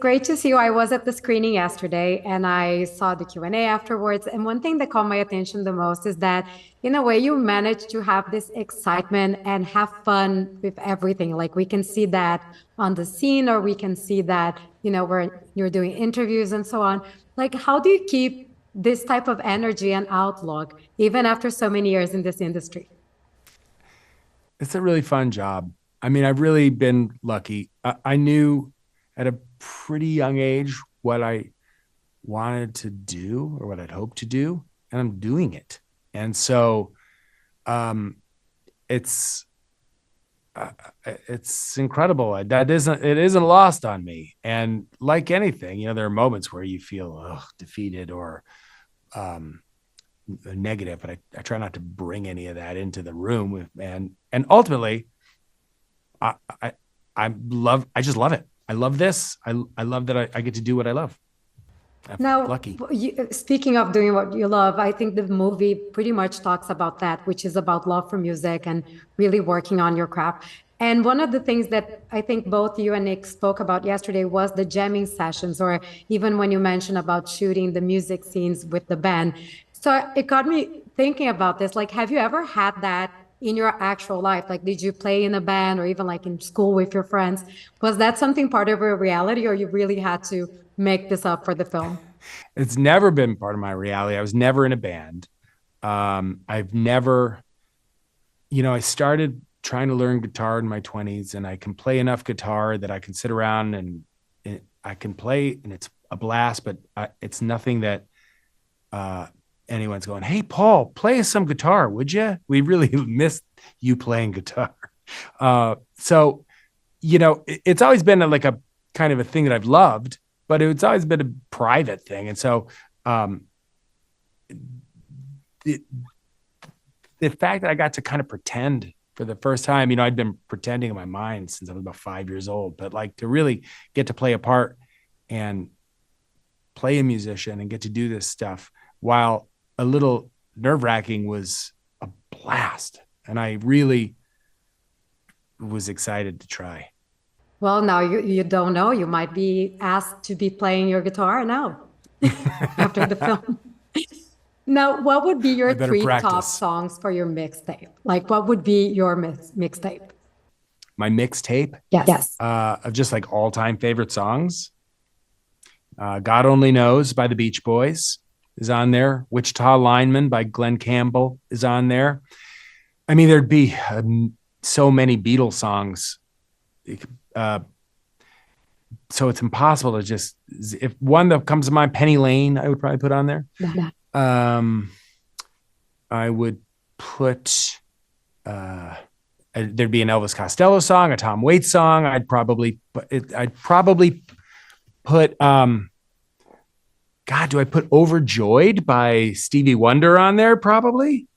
great to see you. I was at the screening yesterday and I saw the Q&A afterwards. And one thing that caught my attention the most is that in a way you managed to have this excitement and have fun with everything. Like we can see that on the scene, or we can see that, where you're doing interviews and so on. Like, how do you keep this type of energy and outlook even after so many years in this industry? It's a really fun job. I mean, I've really been lucky. I knew at a pretty young age what I wanted to do or what I'd hoped to do, and I'm doing it. And so um, it's it's incredible. It isn't lost on me. And like anything, there are moments where you feel defeated or um, negative, but I try not to bring any of that into the room. And ultimately, I I I just love it. I love this. I love that I get to do what I love. I'm Now, lucky. speaking of doing what you love, I think the movie pretty much talks about that, which is about love for music and really working on your craft. And one of the things that I think both you and Nick spoke about yesterday was the jamming sessions, or even when you mentioned about shooting the music scenes with the band. So it got me thinking about this. Like, have you ever had that in your actual life? Like, did you play in a band or even like in school with your friends? Was that something part of your reality, or you really had to make this up for the film? It's never been part of my reality. I was never in a band. I've never, I started trying to learn guitar in my 20s, and I can play enough guitar that I can sit around and I can play, and it's a blast, but it's nothing that uh, anyone's going, "Hey, Paul, play us some guitar, would you? We really miss you playing guitar." So, it's always been like a kind of a thing that I've loved, but it's always been a private thing. And so um, the, the fact that I got to kind of pretend for the first time, I'd been pretending in my mind since I was about 5 years old, but like to really get to play a part and play a musician and get to do this stuff, while a little nerve wracking, was a blast. And I really was excited to try. Well, now you don't know. You might be asked to be playing your guitar now after the film. Now, what would be your I better three top practice. songs for your mixtape? Like, what would be your mixtape? My mixtape Yes. of just like all time favorite songs. God Only Knows by the Beach Boys is on there. Wichita Lineman by Glenn Campbell is on there. I mean, there'd be so many Beatles songs. Uh, so it's impossible to just, if one that comes to mind, Penny Lane, I would probably put on there. Yeah. I would put, there'd be an Elvis Costello song, a Tom Waits song. I'd probably put, God, do I put Overjoyed by Stevie Wonder on there? Probably.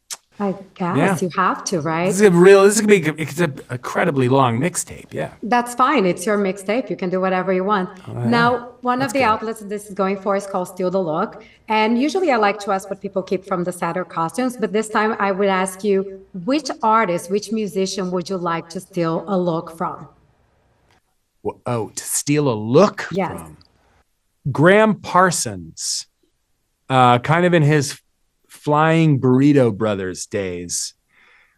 I guess Yeah. you have to, right? This is gonna be, it's an incredibly long mixtape. Yeah. That's fine. It's your mixtape. You can do whatever you want. Now, one of the good. outlets this is going for is called Steal the Look. And usually I like to ask what people keep from the set or costumes, but this time I would ask you, which artist, which musician would you like to steal a look from? Oh, to steal a look Yes. from Graham Parsons, kind of in his Flying Burrito Brothers days,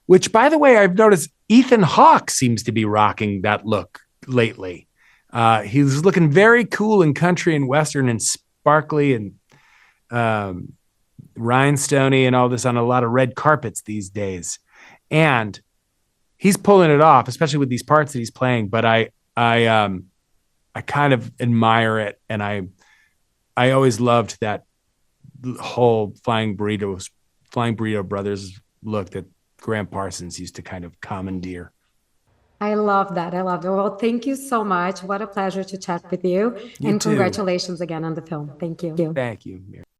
which, by the way, I've noticed Ethan Hawke seems to be rocking that look lately. He's looking very cool and country and Western and sparkly and um, rhinestoney and all this on a lot of red carpets these days. And he's pulling it off, especially with these parts that he's playing. But I kind of admire it, and I always loved that whole Flying Burrito Brothers look that Graham Parsons used to kind of commandeer. I love that. I love it. Well, thank you so much. What a pleasure to chat with you. You And too. congratulations again on the film. Thank you. Thank you, Miriam.